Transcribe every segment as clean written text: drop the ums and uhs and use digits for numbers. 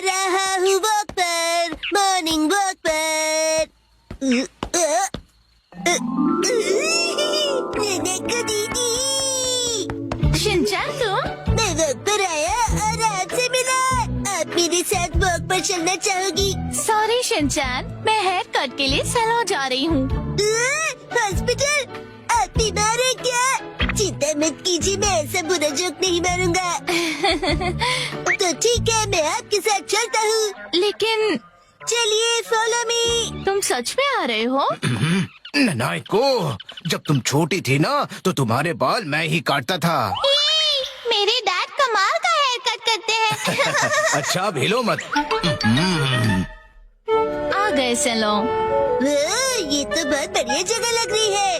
रहा हूँ वॉक पर, मॉर्निंग वॉक पर। नैनको दीदी, शिनचैन तुम? मैं वॉक पर आया और आपसे मिला। आप मेरे साथ वॉक पर चलना चाहोगी? सॉरी शिनचैन, मैं हेयर कट के लिए सैलून जा रही हूँ। हॉस्पिटल? आप बीमार हैं क्या? चिंता मत कीजिए, मैं ऐसा बुरा जोक नहीं मारूंगा। तो ठीक है, मैं आपके साथ चलता हूँ। लेकिन चलिए फॉलो मी। तुम सच में आ रहे हो? ननाको, जब तुम छोटी थी ना तो तुम्हारे बाल मैं ही काटता था। मेरे डैड कमाल का हेयर कट करते हैं। अच्छा भेलो मत। आ गए सैलून। ये तो बहुत बढ़िया जगह लग रही है,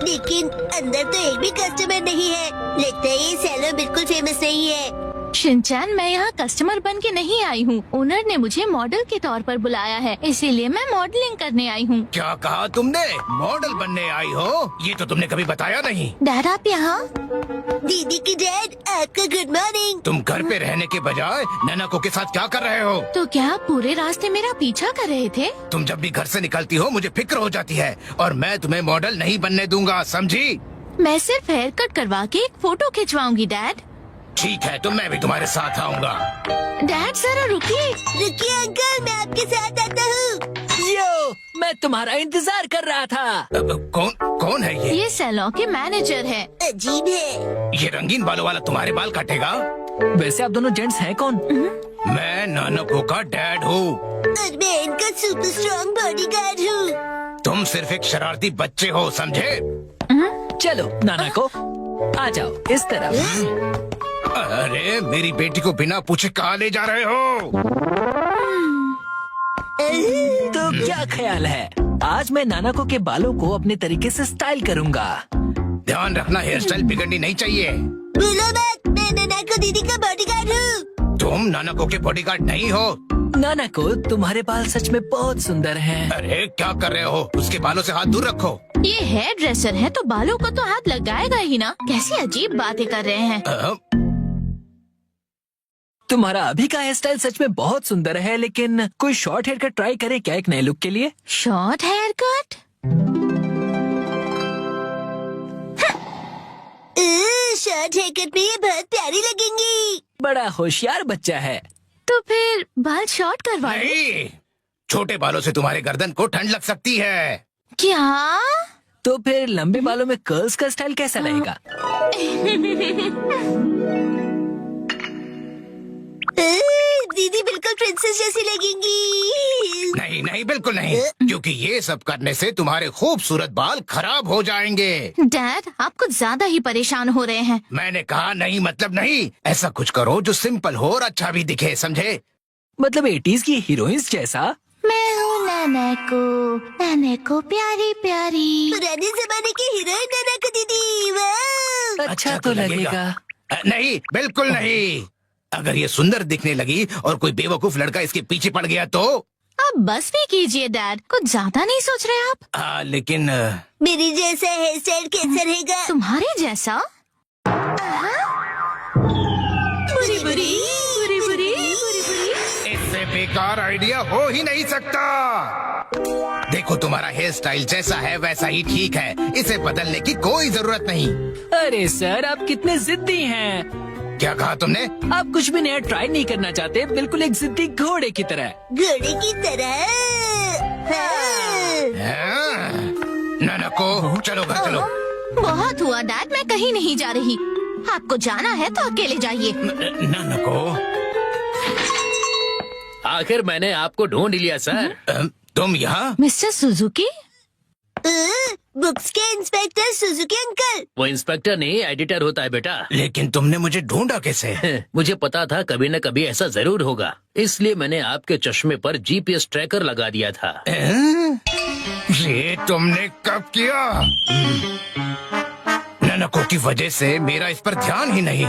लेकिन अंदर तो एक भी कस्टमर नहीं है। लगता है ये सैलून बिल्कुल फेमस नहीं है। शिनचैन, मैं यहाँ कस्टमर बन के नहीं आई हूँ। ओनर ने मुझे मॉडल के तौर पर बुलाया है, इसीलिए मैं मॉडलिंग करने आई हूँ। क्या कहा तुमने? मॉडल बनने आई हो? ये तो तुमने कभी बताया नहीं। डैड आप यहाँ? दीदी की डैड, आपका गुड मॉर्निंग। तुम घर पे रहने के बजाय नैनको के साथ क्या कर रहे हो? तो क्या आप पूरे रास्ते मेरा पीछा कर रहे थे? तुम जब भी घर से निकलती हो मुझे फिक्र हो जाती है, और मैं तुम्हें मॉडल नहीं बनने दूंगा, समझी? मैं सिर्फ हेयर कट करवा के एक फोटो खिंचवाऊंगी डैड। ठीक है, तो मैं भी तुम्हारे साथ आऊंगा। डैड जरा रुकिए। रुकिए अंकल, मैं आपके साथ आता हूँ। यो, मैं तुम्हारा इंतजार कर रहा था। कौन है ये? ये सैलून के मैनेजर है। अजीब है। ये रंगीन बालों वाला तुम्हारे बाल काटेगा? वैसे आप दोनों जेंट्स हैं कौन? मैं नानको का डैड हूँ। और मैं इनका सुपर स्ट्रॉन्ग बॉडीगार्ड हूँ। तुम सिर्फ एक शरारती बच्चे हो, समझे? चलो नाना को आ जाओ इस तरफ। अरे मेरी बेटी को बिना पूछे कहाँ ले जा रहे हो? तो क्या ख्याल है, आज मैं नानाको के बालों को अपने तरीके से स्टाइल करूंगा। ध्यान रखना, हेयर स्टाइल बिगड़नी नहीं चाहिए। बोलो मत, मैं नैनको दीदी का बॉडीगार्ड हूँ। तुम नानको के बॉडीगार्ड नहीं हो। नानाको, तुम्हारे बाल सच में बहुत सुंदर हैं। अरे क्या कर रहे हो? उसके बालों से हाथ दूर रखो। ये हेयर ड्रेसर है तो बालों को तो हाथ लगाएगा ही ना। कैसी अजीब बातें कर रहे हैं। तुम्हारा अभी का हेयर स्टाइल सच में बहुत सुंदर है, लेकिन कोई शॉर्ट हेयर कट ट्राई करें क्या एक नए लुक के लिए? Short hair cut? Short hair cut में ये बहुत प्यारी लगेंगी। बड़ा होशियार बच्चा है। तो फिर बाल शॉर्ट करवा लो। नहीं, छोटे बालों से तुम्हारे गर्दन को ठंड लग सकती है। क्या? तो फिर लंबे बालों में कर्ल्स का स्टाइल कैसा रहेगा? दीदी बिल्कुल प्रिंसेस जैसी लगेंगी। नहीं नहीं, बिल्कुल नहीं, क्योंकि ये सब करने से तुम्हारे खूबसूरत बाल खराब हो जाएंगे। डैड आप कुछ ज्यादा ही परेशान हो रहे हैं। मैंने कहा नहीं मतलब नहीं। ऐसा कुछ करो जो सिंपल हो और अच्छा भी दिखे, समझे? मतलब 80s की हीरोइंस जैसा? मैं हूँ नैनको प्यारी प्यारी। पुराने जमाने की हीरोइन नैनको दीदी। वाह! अच्छा तो लगेगा। नहीं, बिल्कुल नहीं। अगर ये सुंदर दिखने लगी और कोई बेवकूफ लड़का इसके पीछे पड़ गया तो? अब बस भी कीजिए डैड, कुछ ज्यादा नहीं सोच रहे आप? लेकिन मेरी जैसा हेयर स्टाइल कैसा रहेगा? तुम्हारे जैसा? बुरी बुरी बुरी बुरी बुरी बुरी। इससे बेकार आइडिया हो ही नहीं सकता। देखो, तुम्हारा हेयर स्टाइल जैसा है वैसा ही ठीक है, इसे बदलने की कोई जरूरत नहीं। अरे सर, आप कितने जिद्दी हैं। क्या कहा तुमने? आप कुछ भी नया ट्राई नहीं करना चाहते, बिल्कुल एक जिद्दी घोड़े की तरह। घोड़े की तरह। नानको, चलो घर चलो। बहुत हुआ डैड, मैं कहीं नहीं जा रही। आपको जाना है तो अकेले जाइए। नानको, आखिर मैंने आपको ढूंढ लिया सर। तुम यहाँ? Mister Suzuki? बुक्स के इंस्पेक्टर सुजुकी अंकल। वो इंस्पेक्टर नहीं, एडिटर होता है बेटा। लेकिन तुमने मुझे ढूंढा कैसे? मुझे पता था कभी न कभी ऐसा जरूर होगा, इसलिए मैंने आपके चश्मे पर जीपीएस ट्रैकर लगा दिया था। ये तुमने कब किया? नानको की वजह से मेरा इस पर ध्यान ही नहीं।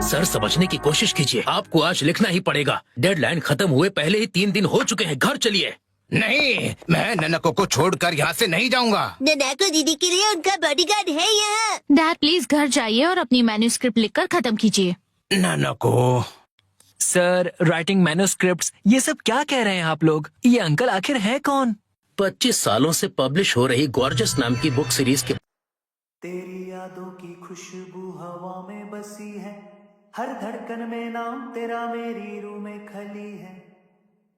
सर समझने की कोशिश कीजिए, आपको आज लिखना ही पड़ेगा। डेडलाइन खत्म हुए पहले ही 3 दिन हो चुके हैं, घर चलिए। नहीं, मैं नानको को छोड़कर यहाँ से नहीं जाऊँगा। नैनको दीदी के लिए उनका बॉडीगार्ड है यहाँ। डैड प्लीज घर जाइए और अपनी मैन्युस्क्रिप्ट लिखकर खत्म कीजिए। नानको, सर, राइटिंग मैन्युस्क्रिप्ट्स, ये सब क्या कह रहे हैं आप लोग? ये अंकल आखिर है कौन? 25 सालों से पब्लिश हो रही गॉर्जस नाम की बुक सीरीज के तेरी यादों की खुशबू हवा में बसी है, हर धड़कन में नाम तेरा मेरी रूह में खली है।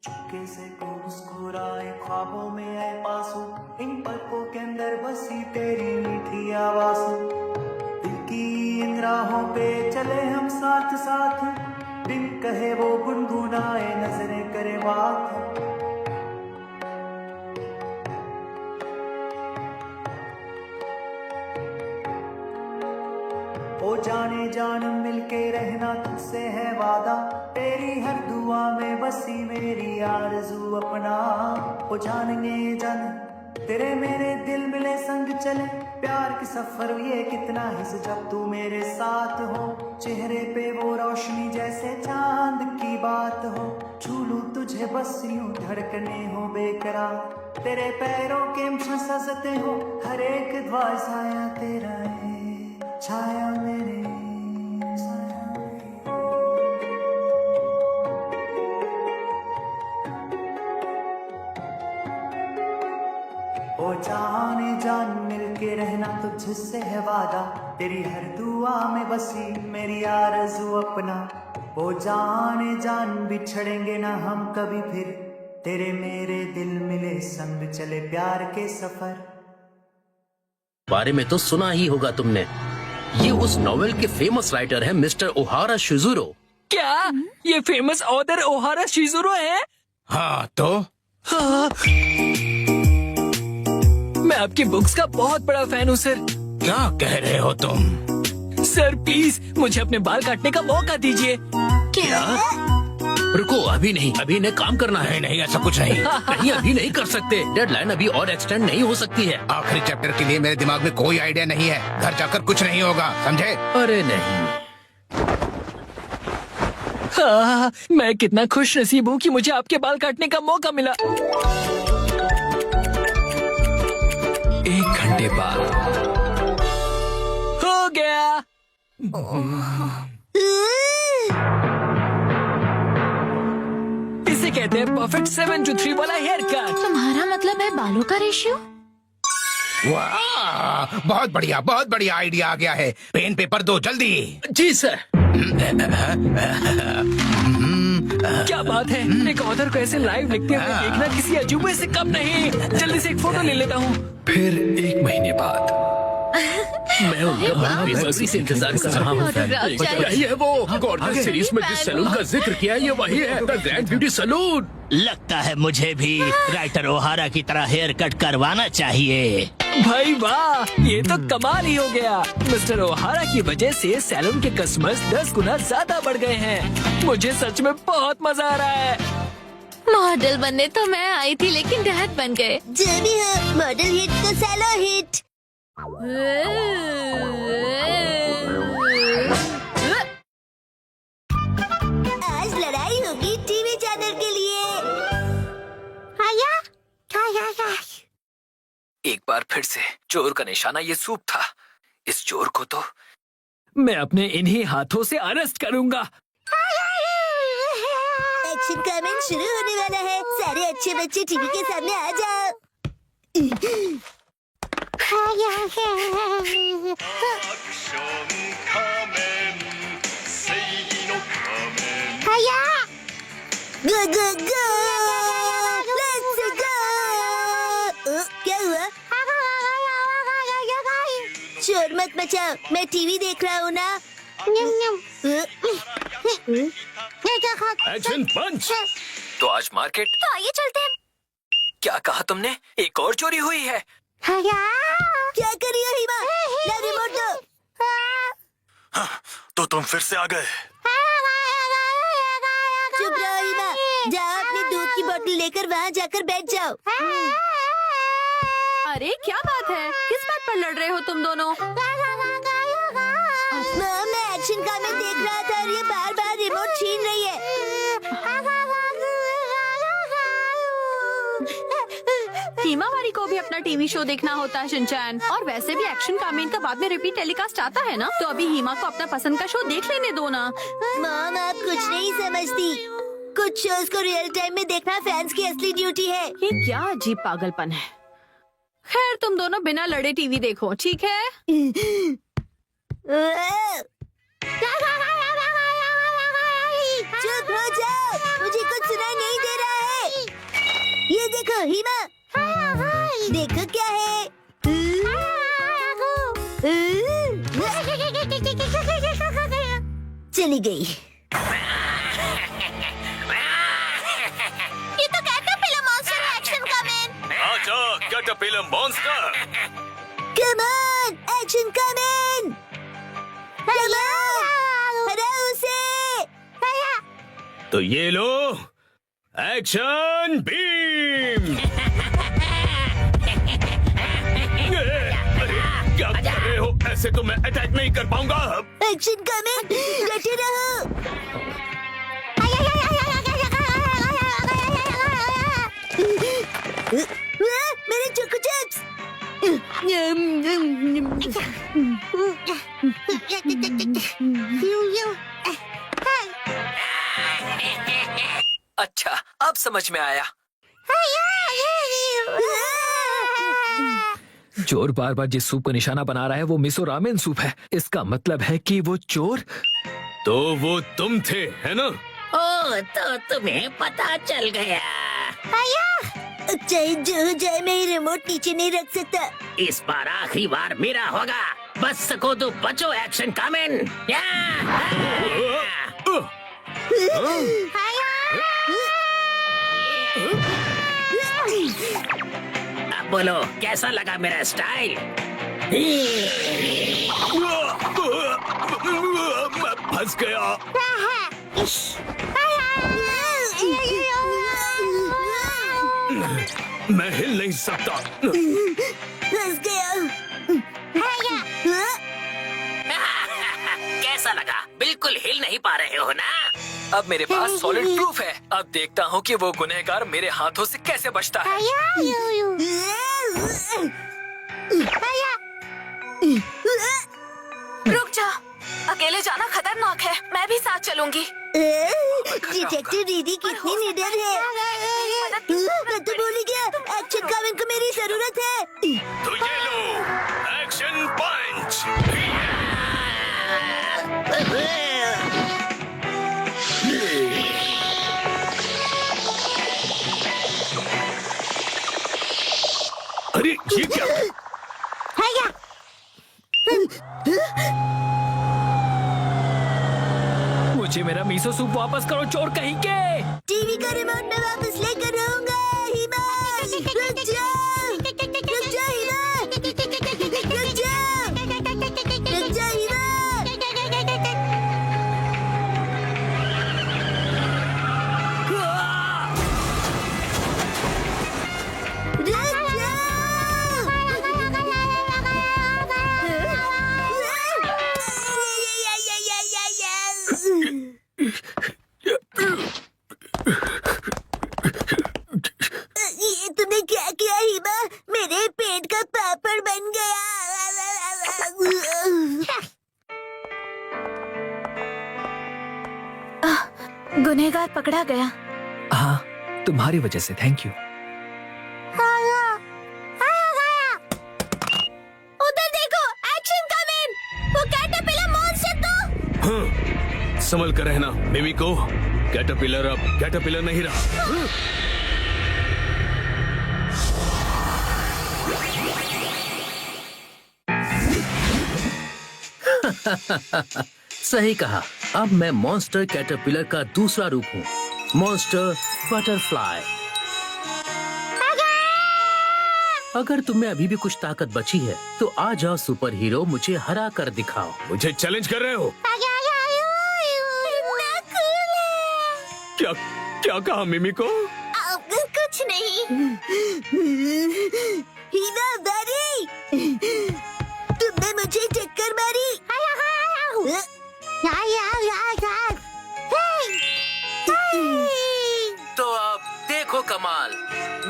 चुपके से तू मुस्कुराए, ख्वाबों में आए पासू, इन पलकों के अंदर बसी तेरी मीठी आवाज। दिल की इन राहों पे चले हम साथ साथ, बिन कहे वो गुनगुनाए, नजरें करे बात। ओ जाने जान मिलके रहना तुझसे है वादा, तेरी हर दुआ में बसी मेरी आरज़ू अपना। ओ जानेंगे जान तेरे मेरे दिल मिले संग चले, प्यार की सफर ये कितना हिस्स जब तू मेरे साथ हो। चेहरे पे वो रोशनी जैसे चांद की बात हो, छू लूं तुझे बस यूं धड़कने हो बेकरार, तेरे पैरों के सजते हो हर एक द्वार, साया तेरा है छाया मेरे साया मेरे। ओ जाने जान मिलके रहना तुझसे है वादा, तेरी हर दुआ में बसी मेरी आरज़ू अपना। ओ जाने जान बिछड़ेंगे ना हम कभी फिर, तेरे मेरे दिल मिले संग चले प्यार के सफर। बारे में तो सुना ही होगा तुमने। ये उस नॉवेल के फेमस राइटर हैं मिस्टर ओहारा शिजुरो। क्या ये फेमस ऑथर ओहारा शिजुरो है? हाँ तो हाँ। मैं आपकी बुक्स का बहुत बड़ा फैन हूँ सर। क्या कह रहे हो तुम? सर प्लीज मुझे अपने बाल काटने का मौका दीजिए। क्या? रुको, अभी नहीं, अभी इन्हें काम करना है। नहीं ऐसा कुछ नहीं। नहीं, अभी नहीं कर सकते। डेडलाइन अभी और एक्सटेंड नहीं हो सकती है। आखिरी चैप्टर के लिए मेरे दिमाग में कोई आइडिया नहीं है, घर जाकर कुछ नहीं होगा, समझे? अरे नहीं, हाँ, मैं कितना खुश नसीब हूँ कि मुझे आपके बाल काटने का मौका मिला। 1 घंटे बाद हो गया। इसे कहते हैं परफेक्ट 7-3 वाला हेयर कट। तुम्हारा मतलब है बालों का रेशियो? वाह, बहुत बढ़िया आइडिया आ गया है। पेन पेपर दो जल्दी। जी सर। क्या बात है, एक ऑथर को ऐसे लाइव लिखते हुए देखना किसी अजूबे से कम नहीं। जल्दी से एक फोटो ले लेता हूँ। फिर 1 महीने बाद मैं उनका बेसब्री से इंतजार कर रहा हूँ। ऑटोग्राफ चाहिए। यही है वो गॉर्जस सीरीज में जिस सैलून का जिक्र किया है, ये वही है, द ग्रैंड ब्यूटी सैलून। लगता है मुझे भी राइटर ओहारा की तरह हेयर कट करवाना चाहिए। भाई वाह, ये तो कमाल ही हो गया। मिस्टर ओहारा की वजह से सैलून के कस्टमर्स 10 गुना ज्यादा बढ़ गए हैं। मुझे सच में बहुत मजा आ रहा है। मॉडल बनने तो मैं आई थी, लेकिन डैड बन गए। जो भी हो, मॉडल हिट तो सैलो हिट। आज लड़ाई होगी टीवी चैनल के लिए। एक बार फिर से चोर का निशाना ये सूप था। इस चोर को तो मैं अपने इन्हीं हाथों से अरेस्ट करूंगा। एक्शन कमेंट शुरू होने वाला है। सारे अच्छे बच्चे टीवी के सामने आ जाओ। गो गो गो, लेट्स गो। क्या हुआ? शोर मत मचाओ, मैं टीवी देख रहा हूँ ना। एक्शन पंच। तो आज मार्केट तो आइए चलते हैं। क्या कहा तुमने? एक और चोरी हुई है। क्या करी हो हिमा? ला रिमोट दो। तो तुम फिर से आ गए। चुप रहो हिमा, जाओ अपनी दूध की बोतल लेकर वहाँ जाकर बैठ जाओ। अरे क्या बात है, किस बात पर लड़ रहे हो तुम दोनों? मैं एक्शन कमेंट देख रहा था और ये बार बार रिमोट छीन रही है। हिमावारी को भी अपना टीवी शो देखना होता है शिनचैन। और वैसे भी एक्शन कामेन का बाद में रिपीट टेलीकास्ट आता है ना, तो अभी हिमा को अपना पसंद का शो देख लेने दो ना। मॉम आप कुछ नहीं समझती। कुछ शोज को रियल टाइम में देखना फैंस की असली ड्यूटी है। ये क्या अजीब पागलपन है। खैर तुम दोनों बिना लड़े टीवी देखो, ठीक है? चुप हो जाओ, मुझे कुछ सुनाई नहीं दे रहा है। ये देखो हिमा, देखो क्या है। चली गई। ये तो कैटरपिलर मॉन्स्टर है एक्शन कामेन। आजा caterpillar monster. Come on Action Kamen, come on, हराओ उसे। तो ये लो एक्शन बीम। अरे क्या कर रहे हो? ऐसे तो मैं अटैक नहीं कर पाऊंगा। एक्शन कामेन, डटे रहो। मेरे चोको चिप्स। अच्छा, अब समझ में आया। चोर बार बार जिस सूप को निशाना बना रहा है वो मिसो रामेन सूप है। इसका मतलब है कि वो चोर। तो वो तुम थे, है ना? ओ, तो तुम्हें पता चल गया। चाहे जो हो जाए, मैं ये रिमोट नीचे नहीं रख सकता। इस बार आखिरी बार मेरा होगा। बच सको तो बचो एक्शन कामेन। अब बोलो कैसा लगा मेरा स्टाइल? मैं फंस गया। मैं हिल नहीं सकता। फंस गया। कैसा लगा? बिल्कुल हिल नहीं पा रहे हो ना? अब मेरे पास सॉलिड प्रूफ है। अब देखता हूँ कि वो गुनहगार मेरे हाथों से कैसे बचता है। रुक जा, अकेले जाना खतरनाक है। मैं भी साथ चलूंगी। डिटेक्टिव दीदी कितनी निडर है। मैं तो भूल गया, एक्शन कामेन को मेरी जरूरत है। तो ये लो एक्शन पंच। अरे ये क्या? मुझे मेरा मिसो सूप वापस करो, चोर कहीं के। टीवी का रिमोट मैं वापस लेकर रहूंगा। हिमा, रुक जाओ, रुक जाओ हिमा, रुक जाओ, रुक जाओ हिमा। ये तुमने क्या किया हिमा? मेरे पेट का पापड़ बन गया। गुनहगार पकड़ा गया। हाँ, तुम्हारी वजह से। Thank you. उधर देखो, एक्शन कामेन, वो कैटरपिलर मॉन्स्टर तो। हाँ, संभल कर रहना मिमिको। कैटरपिलर अब कैटरपिलर नहीं रहा। सही कहा। अब मैं मॉन्स्टर कैटरपिलर का दूसरा रूप हूँ, मॉन्स्टर बटरफ्लाई। अगर तुम्हें अभी भी कुछ ताकत बची है तो आ जाओ सुपर हीरो, मुझे हरा कर दिखाओ। मुझे चैलेंज कर रहे हो? क्या क्या कहा मिमिको? कुछ नहीं। हिना दादी, तुमने मुझे चक्कर मारी। तो अब देखो कमाल,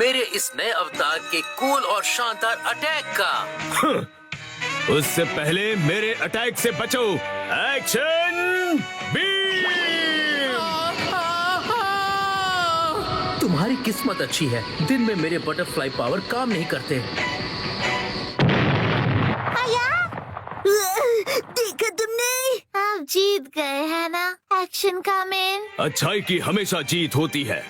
मेरे इस नए अवतार के कूल और शानदार अटैक का। उससे पहले मेरे अटैक से बचो। Action beam! तुम्हारी किस्मत अच्छी है, दिन में मेरे बटरफ्लाई पावर काम नहीं करते। देखा तुमने? आप जीत गए हैं ना एक्शन कामेन। अच्छाई की हमेशा जीत होती है।